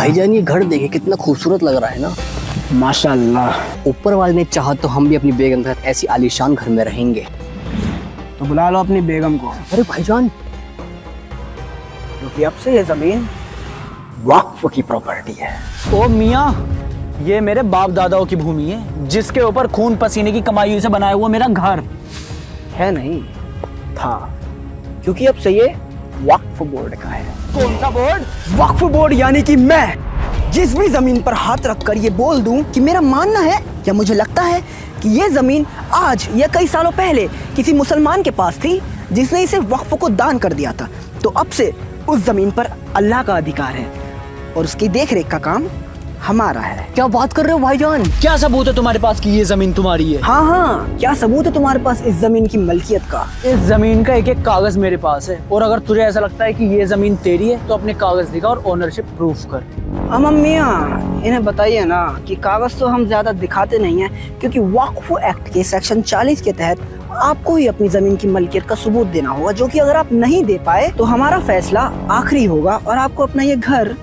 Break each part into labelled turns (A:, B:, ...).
A: भाईजान ये घर देखे कितना खूबसूरत लग रहा है ना।
B: माशाल्लाह।
A: ऊपर वाले ने चाहा तो हम भी अपनी बेगम के साथ ऐसी आलीशान घर में रहेंगे।
B: तो बुला लो अपनी बेगम को।
A: अरे भाईजान,
B: क्योंकि अब से ये जमीन वक्फ की प्रॉपर्टी है।
C: ओ मियाँ, ये मेरे बाप दादाओं की भूमि है जिसके ऊपर खून पसीने की कमाई से बनाया हुआ मेरा घर
B: है। नहीं था, क्योंकि अब से ये वक्फ बोर्ड का है।
C: कौन सा बोर्ड?
B: वक्फ बोर्ड यानी कि मैं जिस भी जमीन पर हाथ रखकर ये बोल दूं कि मेरा मानना है या मुझे लगता है कि ये जमीन आज या कई सालों पहले किसी मुसलमान के पास थी जिसने इसे वक्फ को दान कर दिया था, तो अब से उस जमीन पर अल्लाह का अधिकार है और उसकी देखरेख का काम हमारा है।
A: क्या बात कर रहे हो भाईजान?
C: क्या सबूत है तुम्हारे पास कि ये जमीन तुम्हारी है?
B: हाँ हाँ, क्या सबूत है तुम्हारे पास इस जमीन की मलकियत का?
C: इस जमीन का एक एक कागज मेरे पास है और अगर तुझे ऐसा लगता है कि ये जमीन तेरी है तो अपने कागज दिखा और ओनरशिप प्रूफ कर।
B: हम अम्मियाँ इन्हें बताइए ना कि कागज तो हम ज्यादा दिखाते नहीं हैं, क्योंकि वक्फ एक्ट के सेक्शन 40 के तहत आपको ही अपनी जमीन की मलकियत का सबूत देना होगा, जो कि अगर आप नहीं दे पाए तो हमारा फैसला आखिरी होगा और आपको अपना ये घर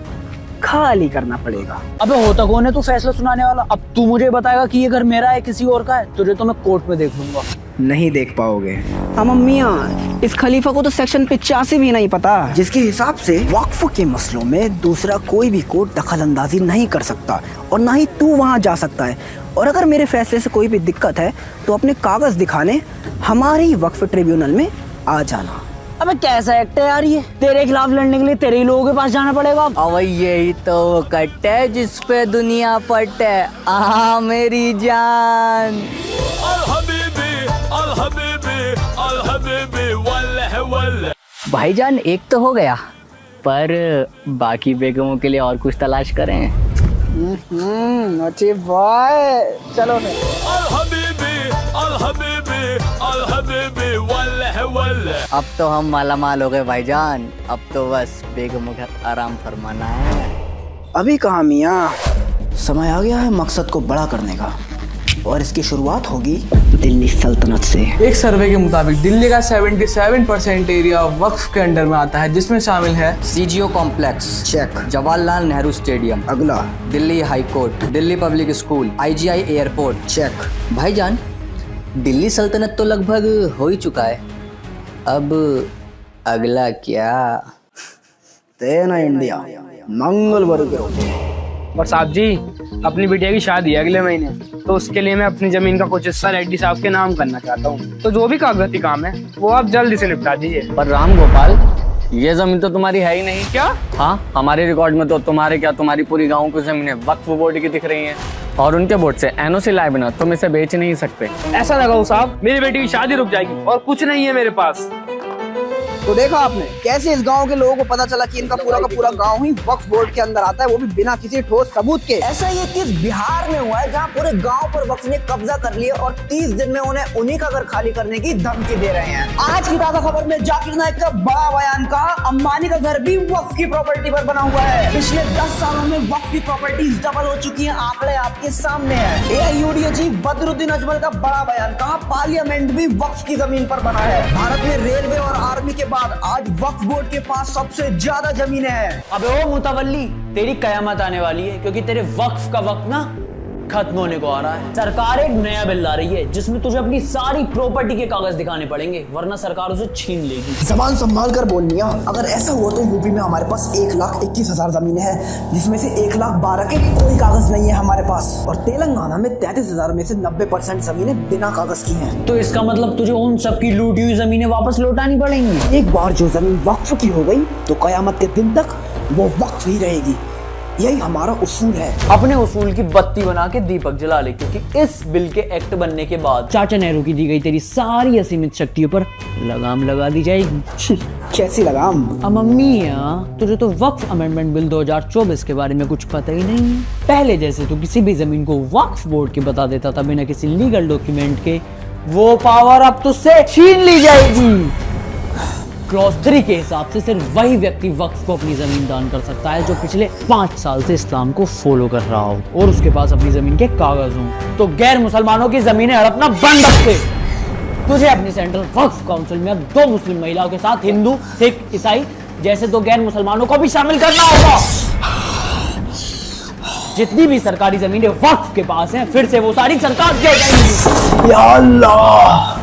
B: खाली करना पड़ेगा।
C: अबे होता कौन है तू फैसला सुनाने वाला? अब तू मुझे बताएगा कि ये घर मेरा है किसी और का है? तुझे तो मैं कोर्ट में देख लूंगा।
B: नहीं देख पाओगे। हम अम्मियाँ, इस खलीफा को तो सेक्शन 85 भी नहीं पता, जिसके हिसाब से वक्फ के मसलों में दूसरा कोई भी कोर्ट दखल अंदाजी नहीं कर सकता और ना ही तू वहाँ जा सकता है। और अगर मेरे फैसले से कोई भी दिक्कत है तो अपने कागज दिखाने हमारे ही वक्फ ट्रिब्यूनल में आ जाना।
C: अबे कैसा एक्ट है यार ये? तेरे खिलाफ लड़ने के लिए तेरे ही लोगों के पास जाना पड़ेगा।
A: अब यही तो कट है जिस पे दुनिया पट है। आ मेरी जान।
D: अल हबीबी, अल हबीबी, अल हबीबी, वल्लह वल्लह।
A: भाईजान एक तो हो गया, पर बाकी बेगमों के लिए और कुछ तलाश करें।
B: अच्छी बाय, चलो ने।
D: अल हबीबी, अल हबीबी, अल हबीबी, वल्लह वल्लह।
A: अब तो हम मालामाल हो गए भाईजान, अब तो बस बेगमों का आराम फरमाना है।
B: अभी कहाँ मियाँ, समय आ गया है मकसद को बड़ा करने का और इसकी शुरुआत होगी दिल्ली सल्तनत से।
E: एक सर्वे के मुताबिक दिल्ली का 77% एरिया वक्फ के अंडर में आता है, जिसमें शामिल है
A: CGO complex
B: check,
A: Jawaharlal Nehru stadium,
B: अगला
A: Delhi high court, Delhi public school, IGI airport.
B: Check.
A: भाईजान दिल्ली सल्तनत तो लगभग हो ही चुका है, अब अगला क्या?
B: तेना इंडिया मंगलवार गिरो।
E: और साहब जी, अपनी बिटिया की शादी है अगले महीने, तो उसके लिए मैं अपनी जमीन का कुछ हिस्सा रेड्डी साहब के नाम करना चाहता हूँ, तो जो भी कागजाती काम है वो आप जल्दी से निपटा दीजिए।
C: पर राम गोपाल, ये जमीन तो तुम्हारी है ही नहीं।
E: क्या?
C: हाँ, हमारे रिकॉर्ड में तो तुम्हारे क्या, तुम्हारी पूरी गाँव की जमीनें वक्फ बोर्ड की दिख रही हैं और उनके बोर्ड से एनओसी लाए बिना तुम इसे बेच नहीं सकते।
E: ऐसा लगाओ साहब, मेरी बेटी की शादी रुक जाएगी और कुछ नहीं है मेरे पास।
B: तो देखा आपने कैसे इस गांव के लोगों को पता चला कि इनका पूरा का पूरा गांव ही वक्फ बोर्ड के अंदर आता है, वो भी बिना किसी ठोस सबूत के। ऐसा ये किस बिहार में हुआ है जहां पूरे गांव पर वक्फ ने कब्जा कर लिया और 30 दिन में उन्हें उन्हीं का घर खाली करने की धमकी दे रहे हैं। आज की ताजा खबर में जाकिर नाइक का बड़ा बयान का, अंबानी का घर भी वक्फ की प्रॉपर्टी पर बना हुआ है। पिछले 10 सालों में वक्फ की प्रॉपर्टीज डबल हो चुकी है, आंकड़े आपके सामने है। एआईयूडीए चीफ बदरुद्दीन अजमल का बड़ा बयान, कहा पार्लियामेंट भी वक्फ की जमीन पर बना है। भारत में रेलवे और आर्मी के आज वक्फ बोर्ड के पास सबसे ज्यादा जमीनें हैं।
C: अबे ओ मुतवल्ली, तेरी कयामत आने वाली है, क्योंकि तेरे वक्फ का वक्त ना खत्म होने को आ रहा है। सरकार एक नया बिल ला रही है जिसमें तुझे अपनी सारी प्रॉपर्टी के कागज दिखाने पड़ेंगे, वरना सरकार उसे छीन लेगी।
B: जबान संभाल कर बोल मियां, अगर ऐसा हुआ तो यूपी में हमारे पास 1,21,000 जमीनें हैं, जिसमें से 1,12,000 के कोई कागज नहीं है हमारे पास, और तेलंगाना में 33,000 में से 90% जमीनें बिना कागज की हैं।
C: तो इसका मतलब तुझे उन सबकी लूटी हुई जमीनें वापस लौटानी पड़ेंगी।
B: एक बार जो जमीन वक्फ की हो गई तो कयामत के दिन तक वो वक्फ ही रहेगी। यही हमारा उसूल है।
C: अपने उसूल की बत्ती बना के दीपक जला ले, क्योंकि इस बिल के एक्ट बनने के बाद चाचा नेहरू की दी गई तेरी सारी असीमित शक्तियों पर लगाम लगा दी जाएगी।
B: कैसी लगाम?
C: मम्मी यार, तुझे तो वक्फ अमेंडमेंट बिल 2024 के बारे में कुछ पता ही नहीं है। पहले जैसे तू किसी भी जमीन को वक्फ बोर्ड के बता देता था बिना किसी लीगल डॉक्यूमेंट के, वो पावर अब तुझसे छीन ली जाएगी। क्लॉज 3 के हिसाब से सिर्फ वही व्यक्ति वक्फ को अपनी जमीन दान कर सकता है जो पिछले 5 साल से इस्लाम को फॉलो कर रहा हो और उसके पास अपनी जमीन के कागज हों। तो गैर मुसलमानों की जमीनें हड़पना बंद रखते। तुझे अपनी सेंट्रल वक्फ काउंसिल में अब 2 मुस्लिम महिलाओं के साथ हिंदू, सिख, ईसाई जैसे 2 गैर मुसलमानों को भी शामिल करना होगा। जितनी भी सरकारी जमीनें वक्फ के पास हैं फिर से वो सारी सरकार दे जाएगी।
B: या अल्लाह,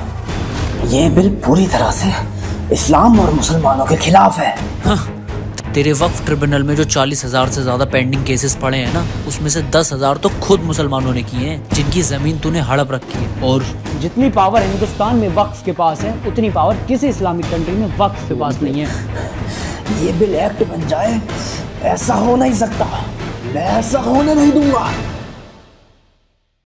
B: ये बिल पूरी तरह से इस्लाम और मुसलमानों के खिलाफ है।
F: तेरे वक्फ ट्रिब्यूनल में जो 40,000 से ज्यादा पेंडिंग केसेस पड़े हैं ना, उसमें से 10,000 तो खुद मुसलमानों ने किए हैं, जिनकी जमीन तूने हड़प रखी है। और
C: जितनी पावर हिंदुस्तान में वक्फ के पास है उतनी पावर किसी इस्लामिक कंट्री में वक्फ के पास नहीं है।
B: ये बिल एक्ट बन जाए, ऐसा हो नहीं सकता, मैं ऐसा होने नहीं दूंगा।